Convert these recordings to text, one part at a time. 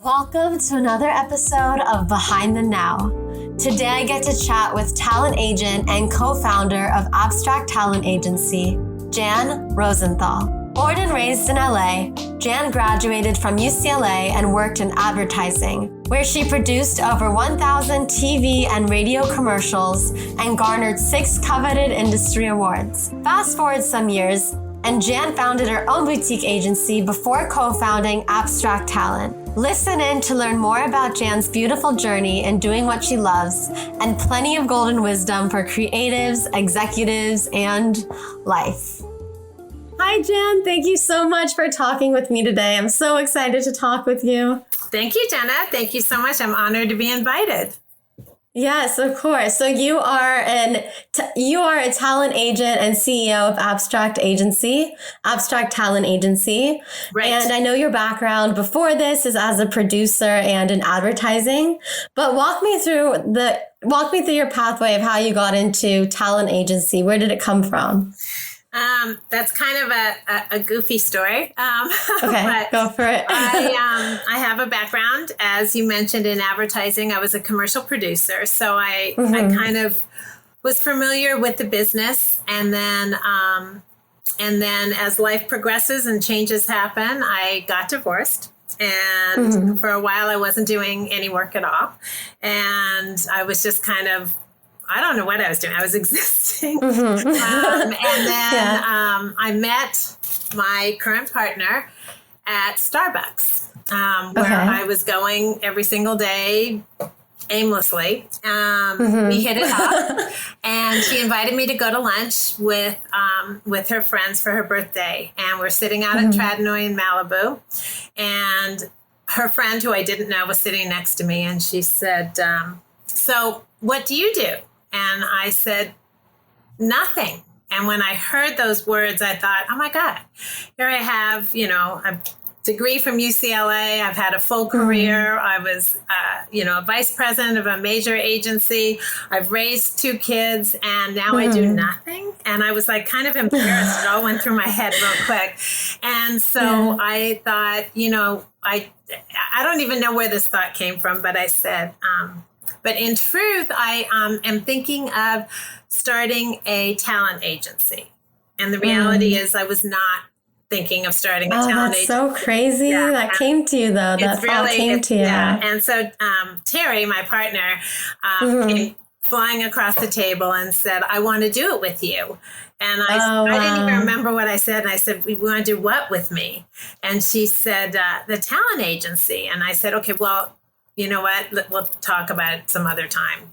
Welcome to another episode of Behind the Now. Today I get to chat with talent agent and co-founder of Abstract Talent Agency, Jan Rosenthal. Born and raised in LA, Jan graduated from UCLA and worked in advertising, where she produced over 1,000 TV and radio commercials and garnered 6 coveted industry awards. Fast forward some years, and Jan founded her own boutique agency before co-founding Abstract Talent. Listen in to learn more about Jan's beautiful journey in doing what she loves and plenty of golden wisdom for creatives, executives, and life. Hi, Jan. Thank you so much for talking with me today. I'm so excited to talk with you. Thank you, Jenna. Thank you so much. I'm honored to be invited. Yes, of course. So you are a talent agent and CEO of Abstract Talent Agency. Right. And I know your background before this is as a producer and in advertising, but walk me through your pathway of how you got into talent agency. Where did it come from? That's kind of a goofy story. Okay, go for it. I have a background, as you mentioned, in advertising. I was a commercial producer, so I kind of was familiar with the business. And then as life progresses and changes happen, I got divorced. And for a while, I wasn't doing any work at all. And I was just kind of, I don't know what I was doing. I was existing. And then I met my current partner at Starbucks, where I was going every single day aimlessly. We hit it up, and she invited me to go to lunch with her friends for her birthday. And we're sitting out at Tradnoy in Malibu, and her friend, who I didn't know, was sitting next to me, and she said, "So what do you do?" And I said, "Nothing." And when I heard those words, I thought, oh my God, here I have, a degree from UCLA. I've had a full career. I was, a vice president of a major agency. I've raised 2 kids, and now I do nothing. And I was like kind of embarrassed. It all went through my head real quick. And so I thought, I don't even know where this thought came from, but I said, but in truth, I am thinking of starting a talent agency. And the reality is I was not thinking of starting a talent agency. That's so crazy. Yeah. That came to you, though. That thought came to you. Yeah. And so Terry, my partner, came flying across the table and said, "I want to do it with you." And I didn't even remember what I said. And I said, "We want to do what with me?" And she said, "The talent agency." And I said, "Okay, well, you know what? We'll talk about it some other time."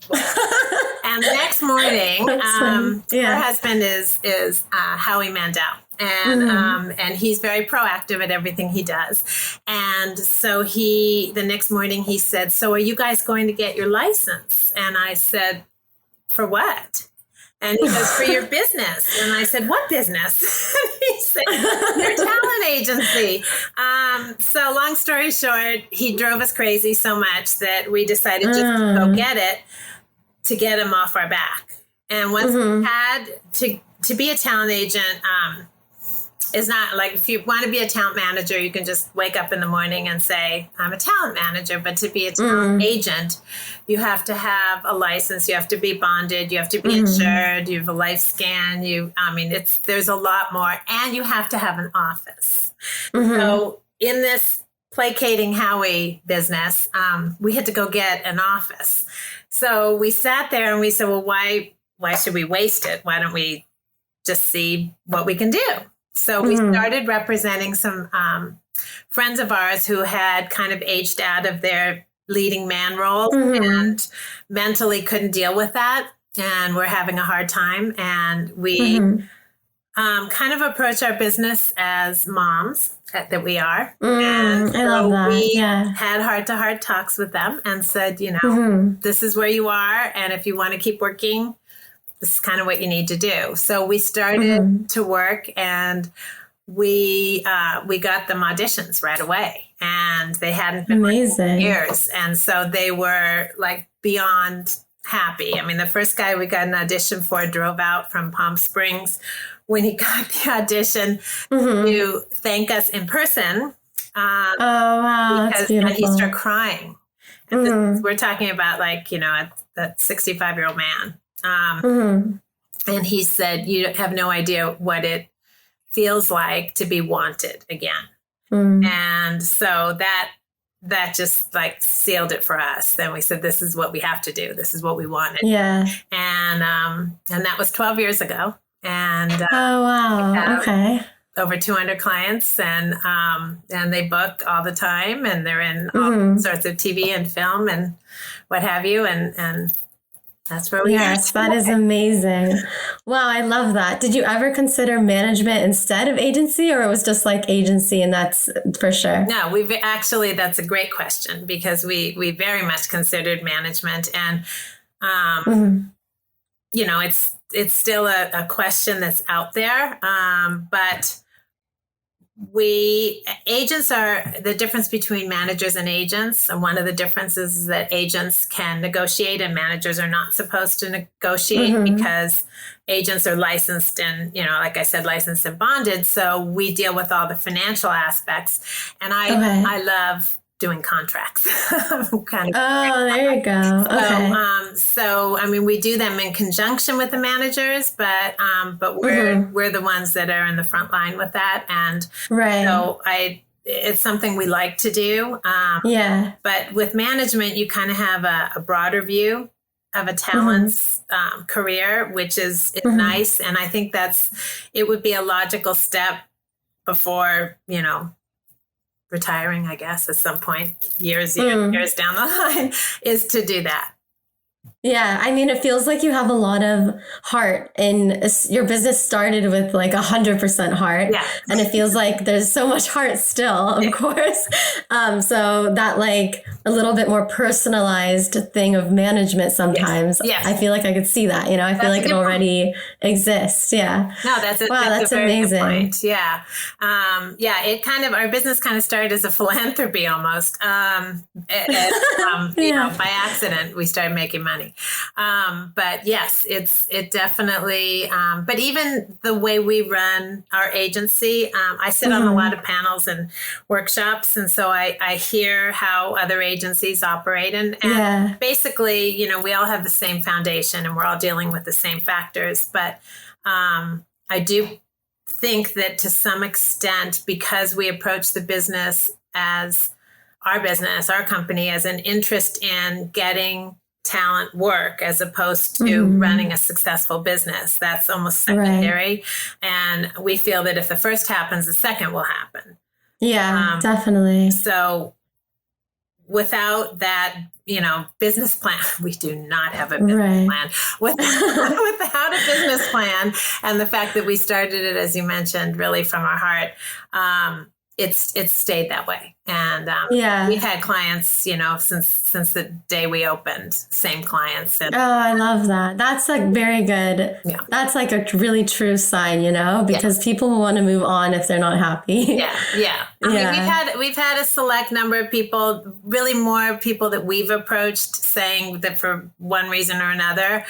And the next morning, her husband is Howie Mandel. And he's very proactive at everything he does. And so the next morning he said, "So are you guys going to get your license?" And I said, "For what?" And he goes, "For your business." And I said, "What business?" And he said, "Your talent agency." So long story short, he drove us crazy so much that we decided just to go get it to get him off our back. And once we had to be a talent agent, is not like, if you want to be a talent manager, you can just wake up in the morning and say, "I'm a talent manager." But to be a talent agent, you have to have a license. You have to be bonded. You have to be insured. You have a life scan. There's a lot more, and you have to have an office. So in this placating Howie business, we had to go get an office. So we sat there and we said, well, why should we waste it? Why don't we just see what we can do? So we started representing some friends of ours who had kind of aged out of their leading man role and mentally couldn't deal with that and were having a hard time. And we kind of approached our business as moms that we are. And so we had heart-to-heart talks with them and said, this is where you are. And if you want to keep working, this is kind of what you need to do. So we started to work, and we got them auditions right away, and they hadn't been working for years. And so they were like beyond happy. I mean, the first guy we got an audition for drove out from Palm Springs when he got the audition to thank us in person Um, Oh, wow. That's and he beautiful. started crying. And we're talking about like, a 65-year-old man. And he said, you have no idea what it feels like to be wanted again. And so that just like sealed it for us. Then we said, this is what we have to do. This is what we wanted. Yeah. And that was 12 years ago. And oh, wow. Okay. over 200 clients, and they book all the time, and they're in all sorts of TV and film and what have you. And that's where we are. Yes, that is amazing. Wow, I love that. Did you ever consider management instead of agency, or it was just like agency and that's for sure? No, that's a great question, because we very much considered management, and it's still a question that's out there. But agents are the difference between managers and agents. And one of the differences is that agents can negotiate and managers are not supposed to negotiate, because agents are licensed and, like I said, licensed and bonded. So we deal with all the financial aspects, and I love doing contracts. There you go. Okay. So I mean, we do them in conjunction with the managers, but we're the ones that are in the front line with that, and so it's something we like to do. But with management, you kind of have a broader view of a talent's career, which is nice, and I think it would be a logical step before retiring, I guess, at some point, years down the line, is to do that. Yeah, I mean, it feels like you have a lot of heart, and your business started with like 100% heart. Yeah. And it feels like there's so much heart still, of course. So that like a little bit more personalized thing of management sometimes, Yes. I feel like I could see that, I feel like it already exists. Yeah. No, that's that's a very amazing. Good point. Yeah. Our business kind of started as a philanthropy almost. By accident, we started making money. But yes, it definitely, but even the way we run our agency, I sit on a lot of panels and workshops. And so I hear how other agencies operate, and basically, we all have the same foundation and we're all dealing with the same factors. But, I do think that to some extent, because we approach the business as our company, as an interest in getting talent work as opposed to running a successful business, that's almost secondary. And we feel that if the first happens, the second will happen. Yeah, definitely. So without that, business plan, we do not have a business plan. Without a business plan, and the fact that we started it, as you mentioned, really from our heart, it's stayed that way. And we've had clients, since the day we opened, same clients. And, I love that. That's like very good. Yeah. That's like a really true sign, because people will want to move on if they're not happy. Yeah. I mean, we've had a select number of people, really more people that we've approached, saying that for one reason or another,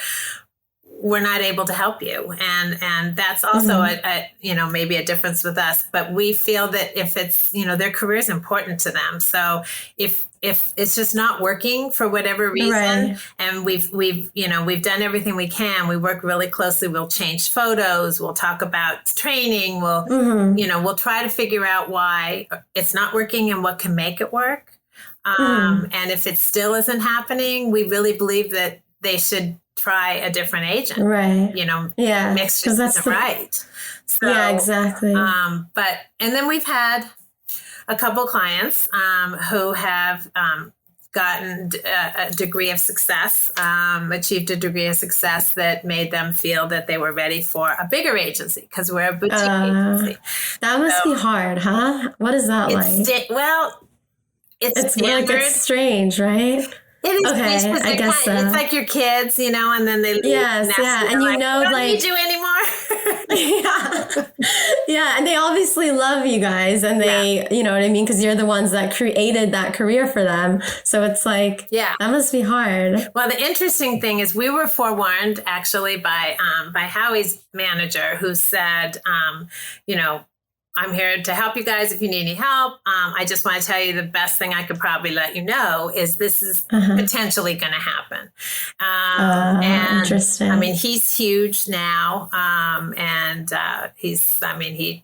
we're not able to help you. And that's also maybe a difference with us, but we feel that if it's, their career is important to them. So if it's just not working for whatever reason, and we've done everything we can, we work really closely. We'll change photos. We'll talk about training. We'll try to figure out why it's not working and what can make it work. And if it still isn't happening, we really believe that they should try a different agent, mixed isn't right. So, yeah, exactly. And then we've had a couple clients who have gotten a degree of success, achieved a degree of success that made them feel that they were ready for a bigger agency, because we're a boutique agency. That must be hard, huh? What is that like? It's like, it's strange, right? It is. Okay, I guess so. It's like your kids, and then they leave. Yes, and we don't need you yeah, anymore. yeah, and they obviously love you guys, and they, you know what I mean, because you're the ones that created that career for them. So it's like, that must be hard. Well, the interesting thing is, we were forewarned actually by Howie's manager, who said, I'm here to help you guys if you need any help. I just want to tell you the best thing I could probably let you know is this is potentially going to happen. Interesting. I mean, he's huge now. He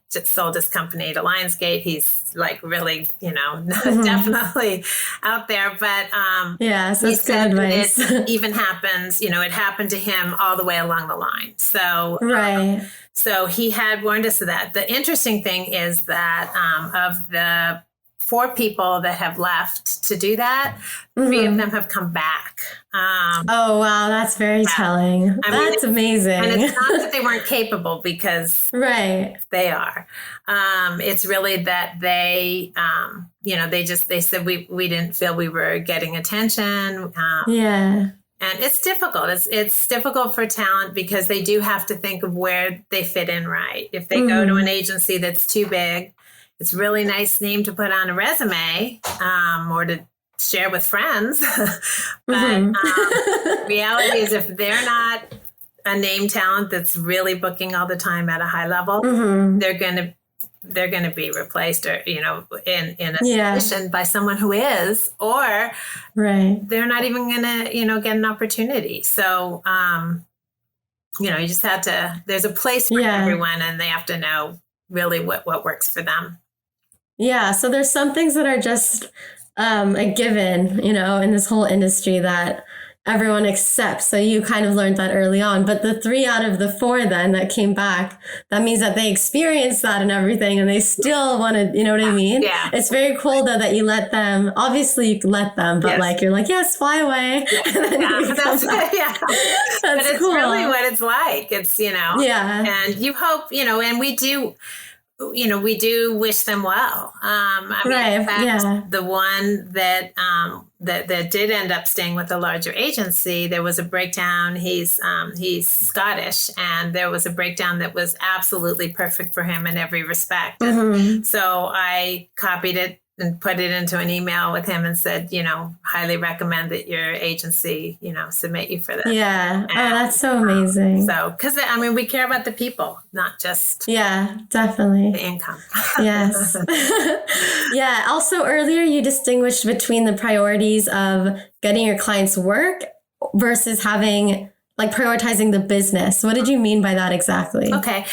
just sold his company to Lionsgate. He's like really, definitely out there. But so that's good advice. It even happens, it happened to him all the way along the line. So, right. So he had warned us of that. The interesting thing is that of the 4 people that have left to do that, 3 of them have come back. Oh, wow. That's very telling. That's amazing. And it's not that they weren't capable, because they are. It's really that they, they said we didn't feel we were getting attention. And it's difficult. It's difficult for talent because they do have to think of where they fit in right. If they go to an agency that's too big, it's a really nice name to put on a resume or to share with friends. But reality is, if they're not a name talent that's really booking all the time at a high level, they're going to be replaced, or in a position by someone who is, or they're not even going to get an opportunity. So you just have to, there's a place for everyone, and they have to know really what works for them. So there's some things that are just a given, in this whole industry that everyone accepts. So you kind of learned that early on. But the 3 out of the 4 then that came back, that means that they experienced that and everything, and they still wanted, you know what I mean? Yeah. It's very cool though that you let them, obviously you let them, but you're like, yes, fly away. That's but it's cool. Really what it's like. It's, and you hope, and we do, we do wish them well. In fact, the one that that did end up staying with a larger agency, there was a breakdown. He's Scottish, and there was a breakdown that was absolutely perfect for him in every respect. So I copied it and put it into an email with him and said, highly recommend that your agency, submit you for this. And, that's so amazing. So, because we care about the people, not just definitely the income. Yes. Also, earlier you distinguished between the priorities of getting your clients work versus having prioritizing the business. What did you mean by that exactly? Okay.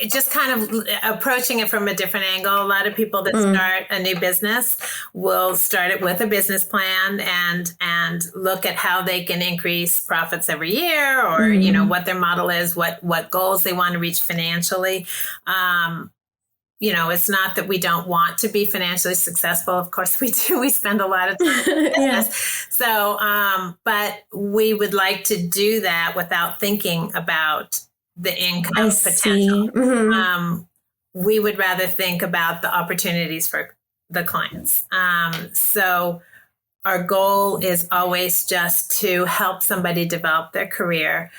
Just kind of approaching it from a different angle. A lot of people that start a new business will start it with a business plan and look at how they can increase profits every year, or what their model is, what goals they want to reach financially. It's not that we don't want to be financially successful. Of course we do. We spend a lot of time in business. So, but we would like to do that without thinking about the income potential. We would rather think about the opportunities for the clients. So our goal is always just to help somebody develop their career.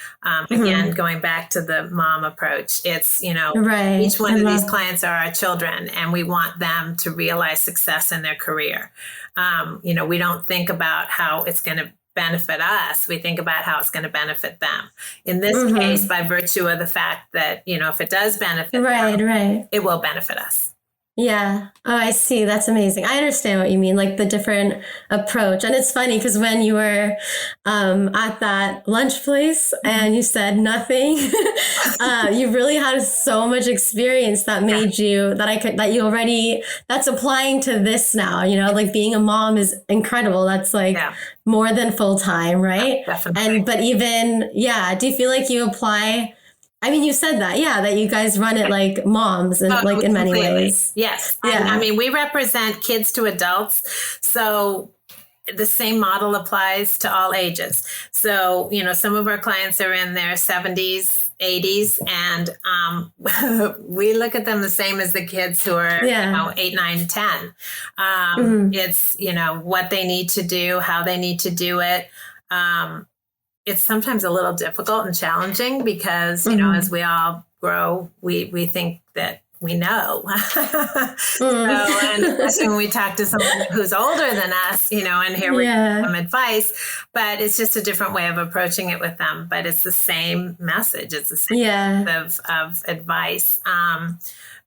Again, going back to the mom approach, it's, each one of these clients are our children, and we want them to realize success in their career. We don't think about how it's going to benefit us. We think about how it's going to benefit them. In this case, by virtue of the fact that, if it does benefit them, it will benefit us. Yeah. Oh, I see. That's amazing. I understand what you mean, the different approach. And it's funny because when you were at that lunch place and you said nothing, you really had so much experience that made you, that's applying to this now, being a mom is incredible. That's more than full time, right? Definitely. But even, do you feel like you apply? You said that, that you guys run it like moms and in many ways. Yes. And, we represent kids to adults. So the same model applies to all ages. So, some of our clients are in their 70s, 80s, and we look at them the same as the kids who are, 8, 9, 10. It's, what they need to do, how they need to do it. It's sometimes a little difficult and challenging because, as we all grow, we think that we know. So, and especially when we talk to someone who's older than us, and here we give them advice, but it's just a different way of approaching it with them. But it's the same message. It's the same of advice.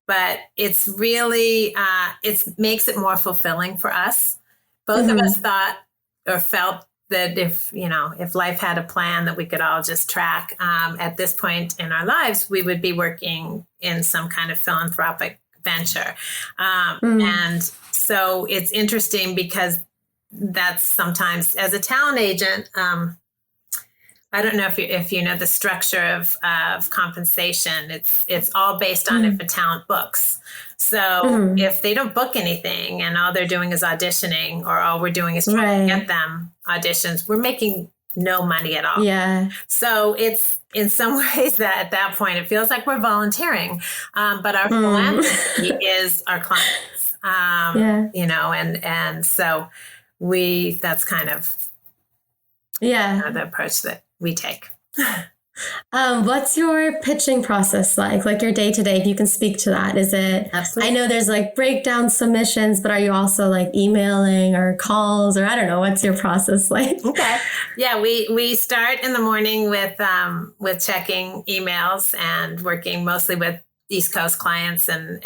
But it's really, it makes it more fulfilling for us. Both of us thought or felt that if life had a plan that we could all just track, at this point in our lives, we would be working in some kind of philanthropic venture. And so it's interesting because that's sometimes, as a talent agent, I don't know if you know the structure of compensation. It's all based on if a talent books. So if they don't book anything and all they're doing is auditioning, or all we're doing is trying to get them auditions, we're making no money at all. Yeah. So it's in some ways that at that point it feels like we're volunteering, but our philanthropy is our clients. And so that's kind of the approach that we take. What's your pitching process like your day to day, if you can speak to that? Is it, absolutely. I know there's like breakdown submissions, but are you also like emailing or calls, or I don't know, what's your process like? Okay. Yeah, we start in the morning with checking emails and working mostly with East Coast clients and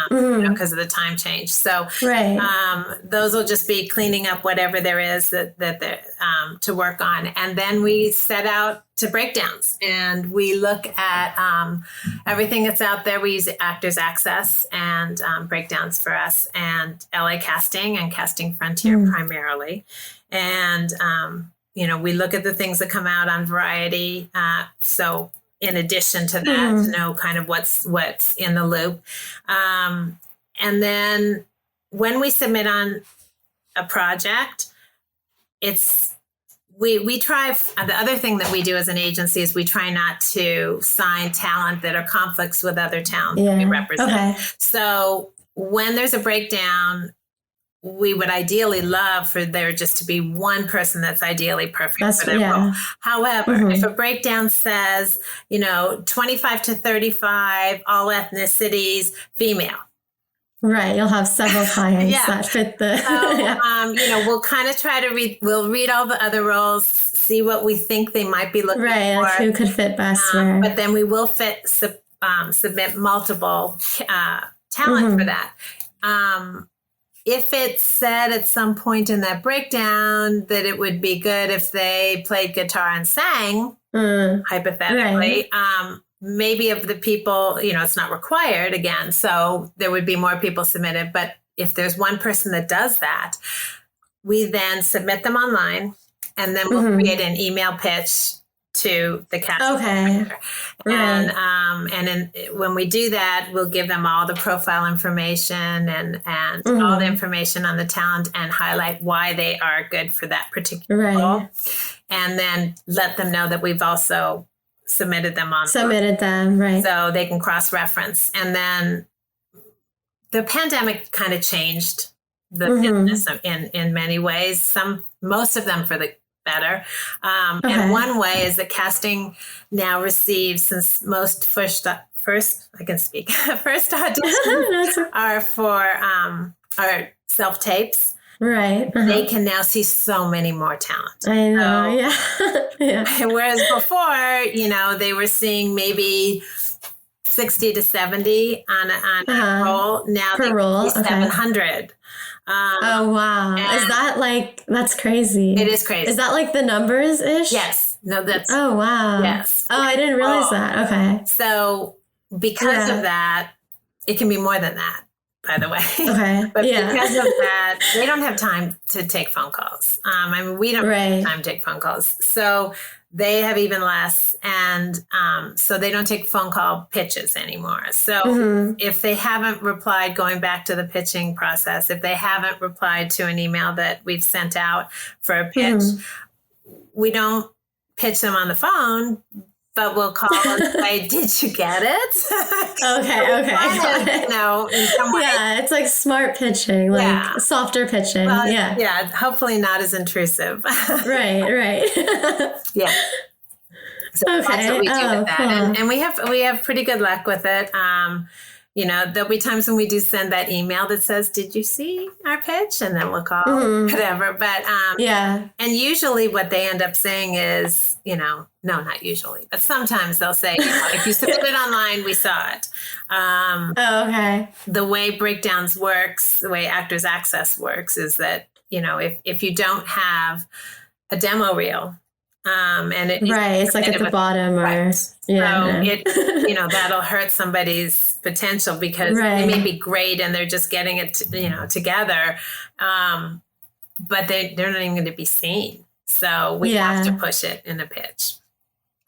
because of the time change. So those will just be cleaning up whatever there is that to work on. And then we set out to breakdowns, and we look at everything that's out there. We use Actors Access and breakdowns for us, and LA Casting and Casting Frontier primarily. And, we look at the things that come out on Variety. So in addition to that, to know kind of what's in the loop. And then when we submit on a project, we try, the other thing that we do as an agency is we try not to sign talent that are conflicts with other talent that we represent. Okay. So when there's a breakdown, we would ideally love for there just to be one person that's ideally perfect for that role. However, if a breakdown says, 25 to 35, all ethnicities, female. Right. You'll have several clients that fit the... So, we'll kind of try to we'll read all the other roles, see what we think they might be looking for. Like who could fit best where. But then we will submit multiple talent for that. If it said at some point in that breakdown that it would be good if they played guitar and sang, hypothetically, maybe of the people, it's not required again, so there would be more people submitted. But if there's one person that does that, we then submit them online, and then we'll create an email pitch to the casting director. And when we do that, we'll give them all the profile information and all the information on the talent, and highlight why they are good for that particular role. And then let them know that we've also submitted them on. So they can cross-reference. And then the pandemic kind of changed the business in many ways. Most of them for the better. And one way is that casting now receives, since most first auditions are for are self-tapes. Right. They can now see so many more talent. I know. Whereas before, they were seeing maybe 60 to 70 on a role. Now they can see 700. Oh, wow. Is that that's crazy. It is crazy. Is that the numbers ish? Yes. No, that's. Oh, wow. Yes. Oh, I didn't realize that. Okay. So because of that, it can be more than that, by the way. Okay. But because of that, they don't have time to take phone calls. We don't have time to take phone calls. So they have even less. And so they don't take phone call pitches anymore. So if they haven't replied, going back to the pitching process, if they haven't replied to an email that we've sent out for a pitch, we don't pitch them on the phone, but we'll call and say, did you get it? Okay. In some way. Yeah, it's like smart pitching, softer pitching. Well, yeah, hopefully not as intrusive. Right. Yeah. So that's what we do with that. Cool. And we have pretty good luck with it. there'll be times when we do send that email that says, did you see our pitch? And then we'll call, whatever. But, and usually what they end up saying is, no, not usually, but sometimes they'll say, if you submit it online, we saw it. The way Breakdowns works, the way Actors Access works is that, if you don't have a demo reel, and it's like at the bottom, or so it, that'll hurt somebody's potential because it may be great and they're just getting it, together, but they're not even going to be seen. So we have to push it in a pitch.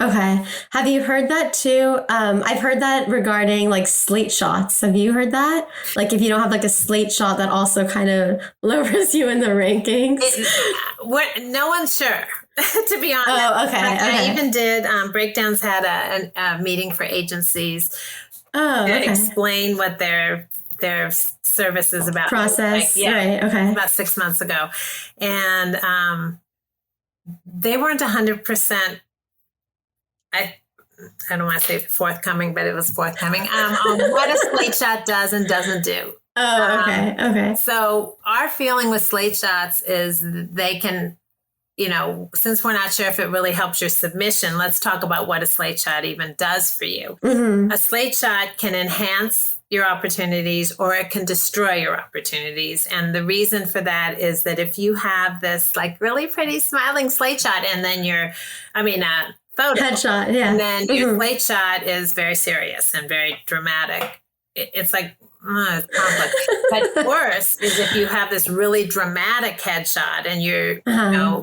Okay. Have you heard that too? I've heard that regarding like slate shots. Have you heard that? Like if you don't have like a slate shot, that also kind of lowers you in the rankings. No one's sure, to be honest. Oh, okay. I even did, Breakdowns had a meeting for agencies to explain what their service is about. Process. About 6 months ago. And they weren't 100%. I don't want to say forthcoming, but it was forthcoming. What a slate shot does and doesn't do. Okay. So our feeling with slate shots is they can, since we're not sure if it really helps your submission, let's talk about what a slate shot even does for you. A slate shot can enhance your opportunities or it can destroy your opportunities. And the reason for that is that if you have this like really pretty smiling slate shot and then photo. Headshot, and then your slate shot is very serious and very dramatic. It's like, it's complex. But worse is if you have this really dramatic headshot and you're,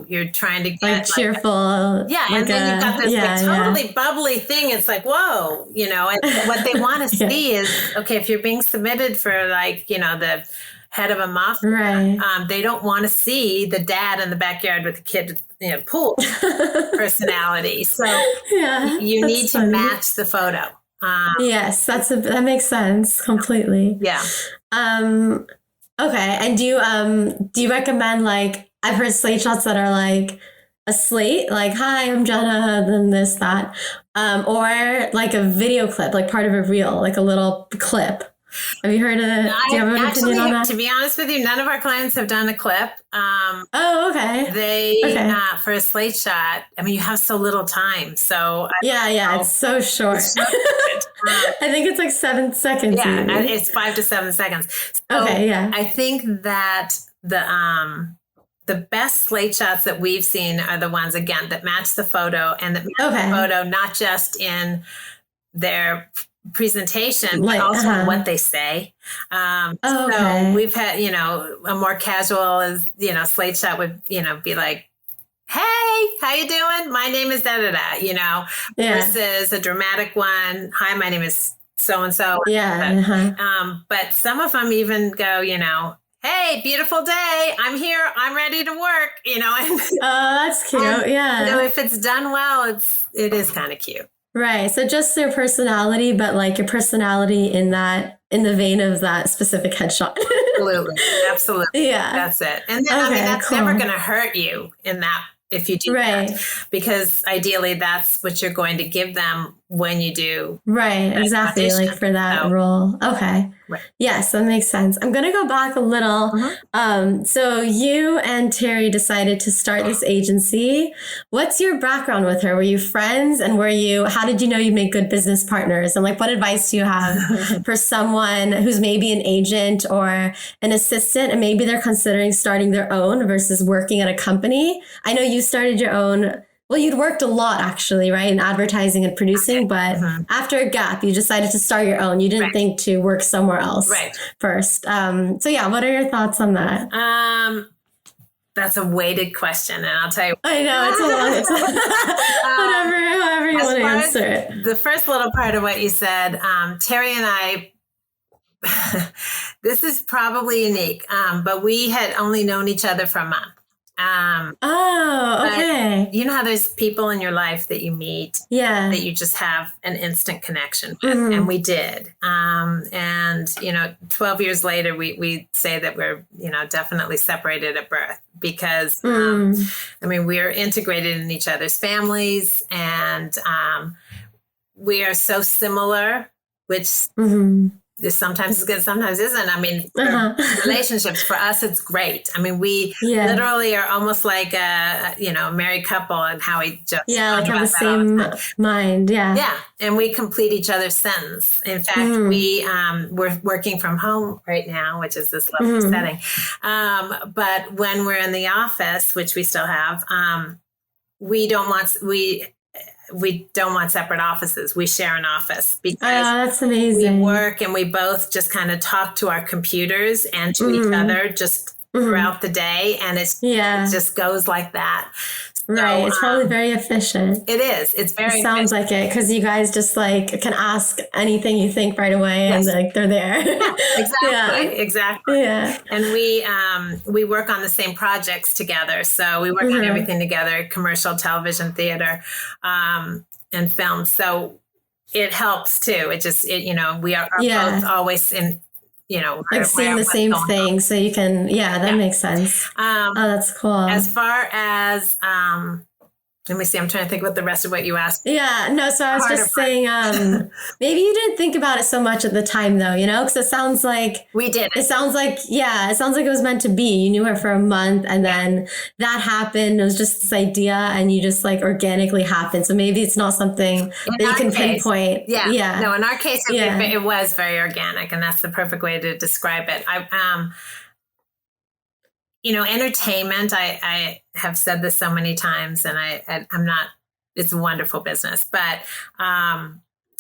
you're trying to get like cheerful. And then you've got this totally bubbly thing. It's like, whoa, and what they want to see is, okay, if you're being submitted for like, the head of a mafia, they don't want to see the dad in the backyard with the kid pool personality. So you need to match the photo. Yes, that makes sense completely. Yeah. Okay. And do you recommend, like, I've heard slate shots that are like a slate, like, hi, I'm Jenna, then this, that, or like a video clip, like part of a reel, like a little clip. Have you heard of it? Do you have an opinion on that? To be honest with you, none of our clients have done a clip. Okay. For a slate shot, you have so little time. So it's so short. I think it's like 7 seconds. Yeah, it's 5 to 7 seconds. So I think that the best slate shots that we've seen are the ones, again, that match the photo and that match the photo, not just in their presentation, but also what they say. So we've had, a more casual is, slate shot would, be like, hey, how you doing? My name is da-da-da, versus a dramatic one. Hi, my name is so-and-so. But some of them even go, hey, beautiful day. I'm here. I'm ready to work, And, that's cute. If it's done well, it is kind of cute. Right. So just their personality, but like your personality in the vein of that specific headshot. Absolutely. Yeah. That's it. And then, that's never going to hurt you in that if you do that, because ideally that's what you're going to give them when you do. Right. Exactly. Audition. Like for that role. Okay. Right. Yes, that makes sense. I'm going to go back a little. So you and Terry decided to start this agency. What's your background with her? Were you friends, and how did you know you'd make good business partners? And like, what advice do you have for someone who's maybe an agent or an assistant and maybe they're considering starting their own versus working at a company? I know you started your own. Well, you'd worked a lot, actually, right, in advertising and producing, but after a gap, you decided to start your own. You didn't think to work somewhere else first. What are your thoughts on that? That's a weighted question, and I'll tell you. I know, it's a lot. However you want to answer it. The first little part of what you said, Terry and I, this is probably unique, but we had only known each other for a month. Okay. You know how there's people in your life that you meet that you just have an instant connection with, and we did. 12 years later, we say that we're, definitely separated at birth because, we're integrated in each other's families, and we are so similar, which sometimes it's good, sometimes isn't. I mean, for relationships, for us, it's great. I mean, we literally are almost like a, married couple, and how we just like have the same mind. Yeah. And we complete each other's sentence. In fact, we're working from home right now, which is this lovely setting. But when we're in the office, which we still have, we don't want separate offices. We share an office because that's amazing. We work and we both just kind of talk to our computers and to each other just throughout the day. And it just goes like that. So, right. It's probably very efficient. It is. It's very sounds like it, because you guys just can ask anything you think right away and they're there. Exactly. Yeah. And we work on the same projects together. So we work on everything together, commercial, television, theater, and film. So it helps too. We are both always in, seeing the same thing. So you can, that makes sense. That's cool. As far as, let me see, I'm trying to think about the rest of what you asked. Yeah, no, so I was just saying, maybe you didn't think about it so much at the time though, because it sounds like we did. It sounds like it was meant to be. You knew her for a month and then that happened. It was just this idea and you just organically happened. So maybe it's not something that you can pinpoint. Yeah. No, in our case, it was very organic, and that's the perfect way to describe it. Entertainment, I have said this so many times, and I'm not, it's a wonderful business, but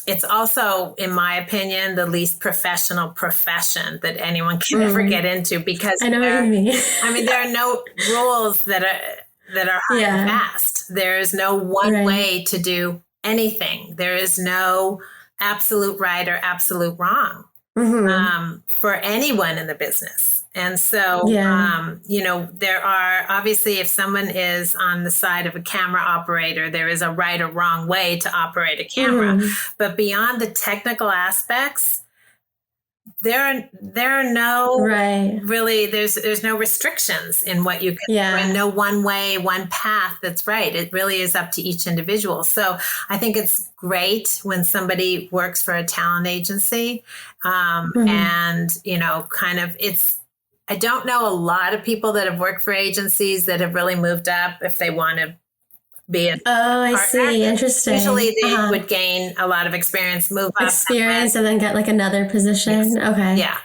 it's also, in my opinion, the least professional profession that anyone can ever get into, because I know what you mean. I mean, there are no rules that are hard and fast. There is no one way to do anything. There is no absolute right or absolute wrong for anyone in the business. And so, there are, obviously, if someone is on the side of a camera operator, there is a right or wrong way to operate a camera. But beyond the technical aspects, there are no really, there's no restrictions in what you can do, and no one way, one path that's right. It really is up to each individual. So I think it's great when somebody works for a talent agency, and, I don't know a lot of people that have worked for agencies that have really moved up if they want to be a partner. I see. Interesting. Usually they would gain a lot of experience, move up. Experience, and then get another position. Yes. Okay. Yeah.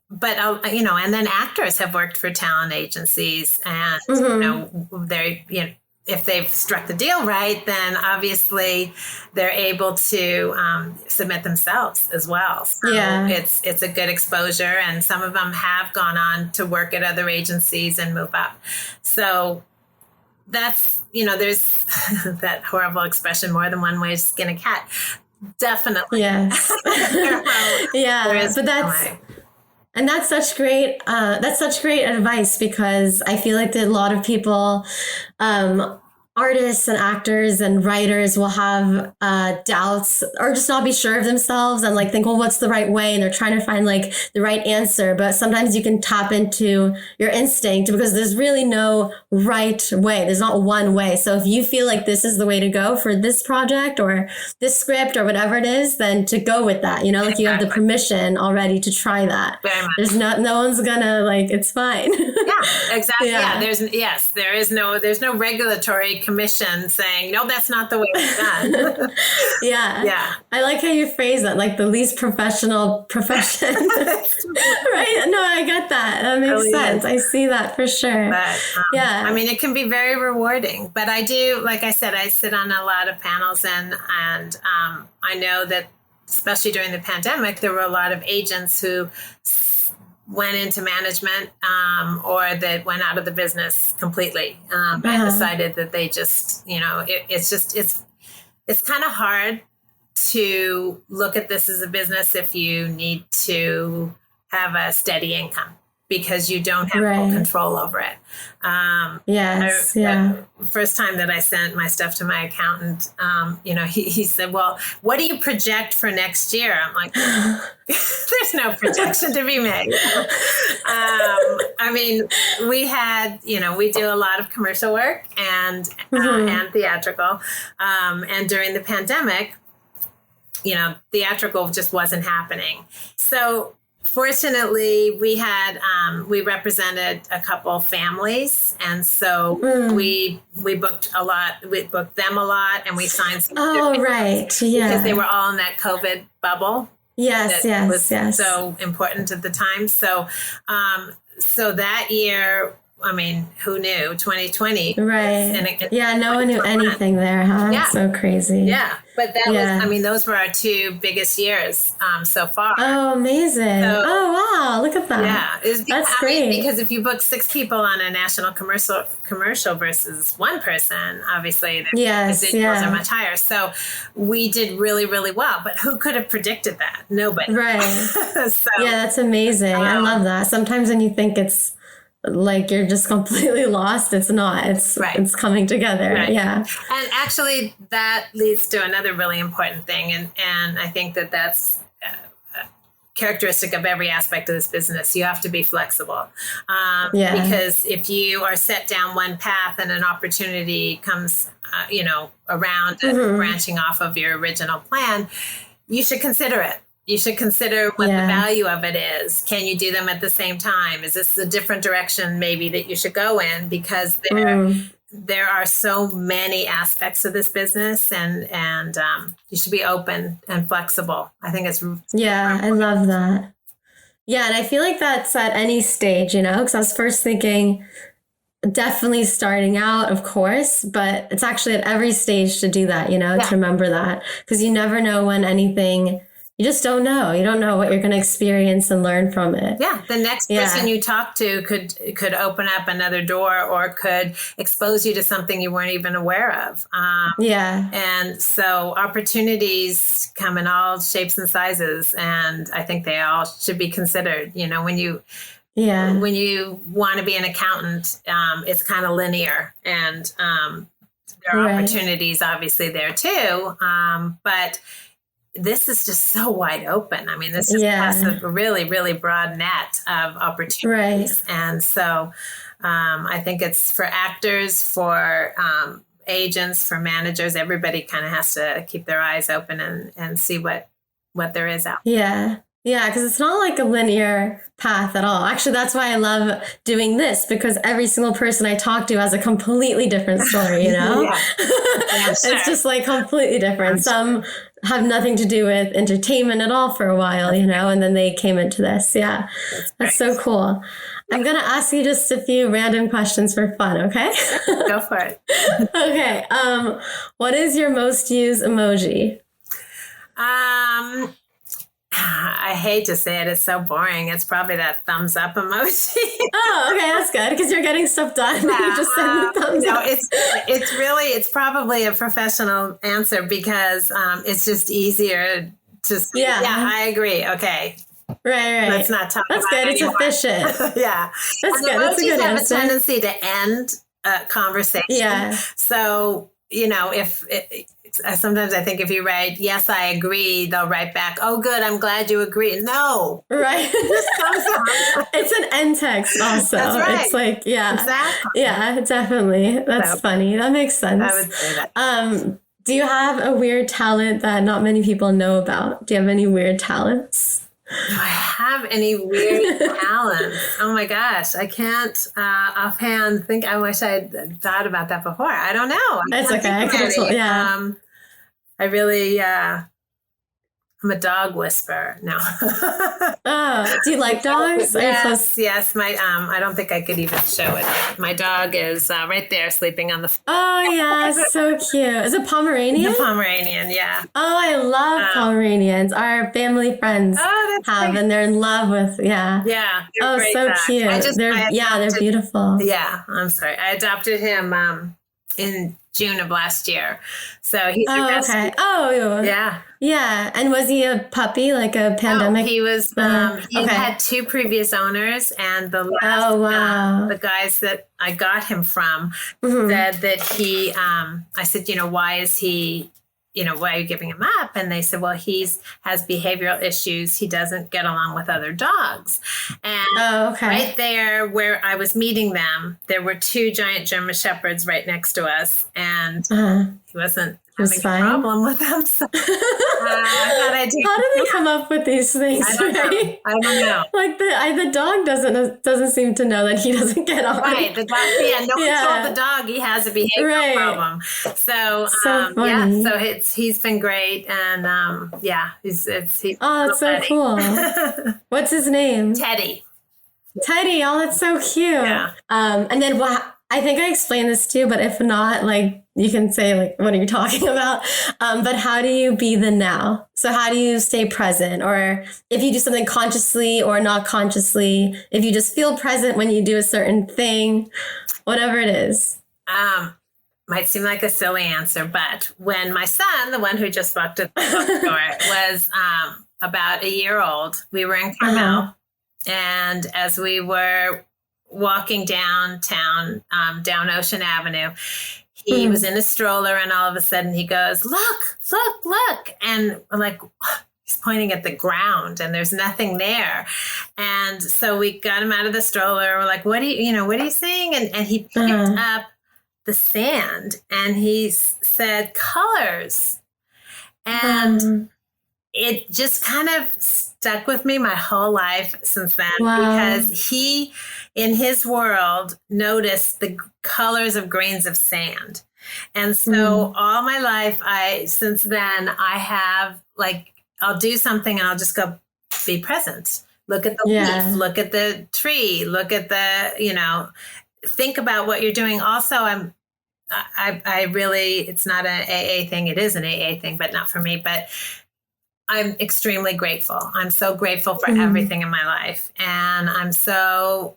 But, and then actors have worked for talent agencies, and, they're, if they've struck the deal right, then obviously they're able to submit themselves as well. So it's a good exposure, and some of them have gone on to work at other agencies and move up. So that's, there's that horrible expression, more than one way to skin a cat. Definitely. Yes. And that's such great advice, because I feel like that a lot of people, artists and actors and writers will have doubts or just not be sure of themselves and think, well, what's the right way? And they're trying to find the right answer. But sometimes you can tap into your instinct, because there's really no right way. There's not one way. So if you feel like this is the way to go for this project or this script or whatever it is, then to go with that, you have the permission already to try that. There's no one's gonna it's fine. Yeah, exactly. Yeah. There's no regulatory commission saying, no, that's not the way it's done. Yeah. I like how you phrase that, the least professional profession. Right? No, I get that. That makes sense. I see that for sure. But, I mean, it can be very rewarding, but I do, like I said, I sit on a lot of panels, and I know that especially during the pandemic, there were a lot of agents who went into management or that went out of the business completely and decided that they just, it's kind of hard to look at this as a business if you need to have a steady income, because you don't have full control over it. The first time that I sent my stuff to my accountant, he said, well, what do you project for next year? I'm like, there's no projection to be made. I mean, we had, we do a lot of commercial work and theatrical. And during the pandemic, theatrical just wasn't happening. So fortunately, we represented a couple families, and so we booked a lot. We booked them a lot, and we signed some right, yeah, because they were all in that COVID bubble. Yes, was so important at the time. So, so that year, I mean, who knew? 2020. Right. No one knew anything there, huh? Yeah. So crazy. Yeah. But that was, I mean, those were our two biggest years so far. Oh, amazing. Wow. Look at that. Yeah. That's great. Because if you book 6 people on a national commercial versus one person, obviously the residuals are much higher. So we did really, really well. But who could have predicted that? Nobody. Right. So, that's amazing. I love that. Sometimes when you think it's like you're just completely lost, it's not. It's coming together. Right. Yeah. And actually, that leads to another really important thing, and I think that's characteristic of every aspect of this business. You have to be flexible, because if you are set down one path and an opportunity comes, around and branching off of your original plan, you should consider it. You should consider what the value of it is. Can you do them at the same time? Is this a different direction maybe that you should go in? Because there are so many aspects of this business, and you should be open and flexible. I think it's I love that. Yeah, and I feel like that's at any stage, because I was first thinking definitely starting out, of course, but it's actually at every stage to do that, to remember that, because you never know when anything. You just don't know. You don't know what you're going to experience and learn from it. Yeah. The next person you talk to could open up another door or could expose you to something you weren't even aware of. And so opportunities come in all shapes and sizes. And I think they all should be considered. When you want to be an accountant, it's kind of linear. And there are opportunities obviously there too. But this is just so wide open. I mean, this just has a really, really broad net of opportunities. Right. And so I think it's for actors, for agents, for managers, everybody kind of has to keep their eyes open and see what there is out there. Yeah, because it's not like a linear path at all. Actually, that's why I love doing this, because every single person I talk to has a completely different story, It's just like completely different. Some have nothing to do with entertainment at all for a while, and then they came into this. Yeah, that's so cool. I'm going to ask you just a few random questions for fun, okay? Go for it. Okay. What is your most used emoji? I hate to say it, it's so boring. It's probably that thumbs up emoji. Oh, okay, that's good, because you're getting stuff done. You just send the thumbs up. It's probably a professional answer, because it's just easier to say, I agree. Okay. Right. Let's not talk That's about good. it anymore. It's efficient. That's good. That's a good have answer. a tendency to end a conversation. Yeah. So, sometimes I think if you write, yes, I agree, they'll write back, oh, good, I'm glad you agree. No. Right. It's an end text also. That's right. It's like, Exactly. Yeah, definitely. That's funny. That makes sense. I would say that. Do you have a weird talent that not many people know about? Do you have any weird talents? Do I have any weird talents? Oh my gosh, I can't offhand think. I wish I'd thought about that before. I don't know. That's okay. I could have told, I really, I'm a dog whisperer. No. Oh, do you like dogs? Yes. My, I don't think I could even show it. My dog is right there sleeping on the floor. Oh, yeah. So cute. Is it Pomeranian? The Pomeranian, yeah. Oh, I love Pomeranians. Our family friends have, and they're in love with, Yeah. Oh, so cute. They're beautiful. Yeah. I'm sorry. I adopted him in June of last year. So he's a rescue. Okay. Oh, yeah. Yeah. And was he a puppy, like a pandemic? No, he was, he had 2 previous owners, and the last, the guys that I got him from said that he, I said, why is he, why are you giving him up? And they said, well, has behavioral issues. He doesn't get along with other dogs. And right there where I was meeting them, there were 2 giant German Shepherds right next to us. And he wasn't having a problem with them. So, I thought I'd take How do they come up with these things? I don't know. Like the dog doesn't seem to know that he doesn't get on. Right. The dog. Yeah. No one told the dog he has a behavioral problem. So funny. So he's been great, and he's it's so cool. What's his name? Teddy. Teddy. Oh, that's so cute. Yeah. And then I think I explained this too, but if not, like, you can say, like, what are you talking about? But how do you be the now? So how do you stay present? Or if you do something consciously or not consciously, if you just feel present when you do a certain thing, whatever it is. Might seem like a silly answer, but when my son, the one who just walked to the bookstore, was about a year old, we were in Carmel. And as we were walking downtown, down Ocean Avenue, he was in a stroller, and all of a sudden he goes, look. And I'm like, he's pointing at the ground and there's nothing there. And so we got him out of the stroller. We're like, what are you seeing? And he picked up the sand and he said colors. And it just kind of stuck with me my whole life since then, because he, in his world, noticed the colors of grains of sand. And so all my life, since then, I have, like, I'll do something and I'll just go be present. Look at the leaf, look at the tree, look at the, think about what you're doing. Also, I really, it's not an AA thing. It is an AA thing, but not for me. But I'm extremely grateful. I'm so grateful for everything in my life. And I'm so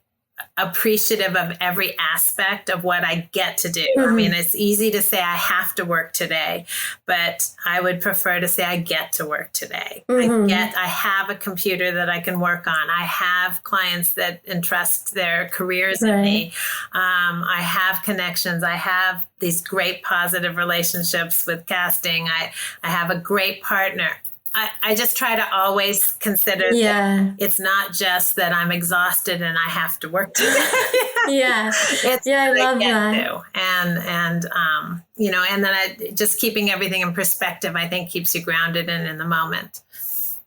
appreciative of every aspect of what I get to do. I mean, it's easy to say I have to work today, but I would prefer to say I get to work today. I have a computer that I can work on. I have clients that entrust their careers in me. I have connections. I have these great positive relationships with casting. I have a great partner. I just try to always consider that it's not just that I'm exhausted and I have to work today. It's I love that. To. And and then just keeping everything in perspective, I think, keeps you grounded and in the moment.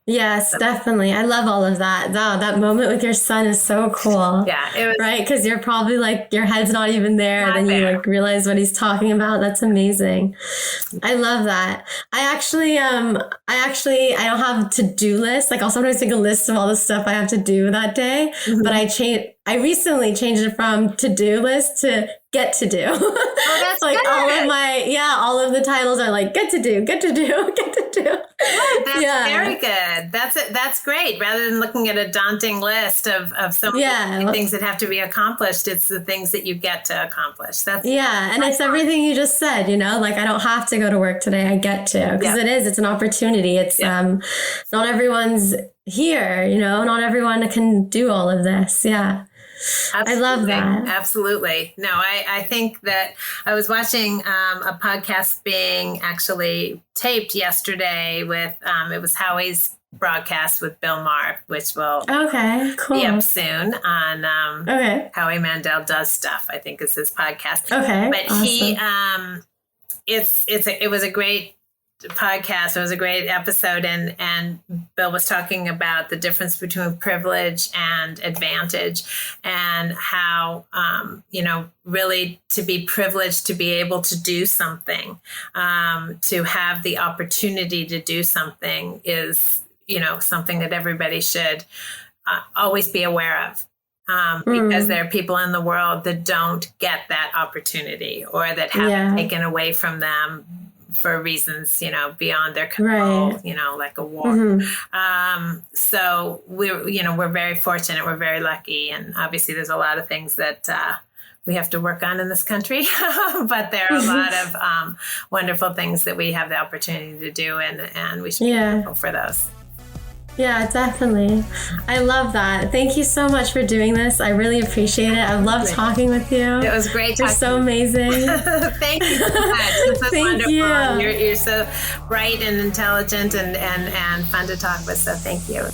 Yes, definitely. I love all of that. Wow, that moment with your son is so cool. Yeah, it was, right? Because you're probably like, your head's not even there, and then you like realize what he's talking about. That's amazing. I love that. I don't have to-do lists. Like, I'll sometimes make a list of all the stuff I have to do that day, but I recently changed it from to-do list to get to do. Oh, that's like good. all of the titles are like get to do. That's very good. That's great. Rather than looking at a daunting list of so many things that have to be accomplished, it's the things that you get to accomplish. And it's everything you just said, like, I don't have to go to work today. I get to, because it's an opportunity. It's not everyone's here, not everyone can do all of this. Yeah. Absolutely. I love that. Absolutely. No, I think that I was watching a podcast being actually taped yesterday with, it was Howie's broadcast with Bill Maher, which will be up soon on Howie Mandel Does Stuff, I think is his podcast. But awesome. It was a great podcast. It was a great episode, and Bill was talking about the difference between privilege and advantage, and how really to be privileged to be able to do something, to have the opportunity to do something is something that everybody should always be aware of. Because there are people in the world that don't get that opportunity, or that have it taken away from them for reasons, beyond their control, like a war. So we're very fortunate. We're very lucky. And obviously there's a lot of things that we have to work on in this country, but there are a lot of wonderful things that we have the opportunity to do, and we should be grateful for those. Yeah, definitely. I love that. Thank you so much for doing this. I really appreciate it. I love talking with you. It was great. You're so amazing. Thank you so much. This was Thank wonderful. you. You're so bright and intelligent and fun to talk with. So thank you.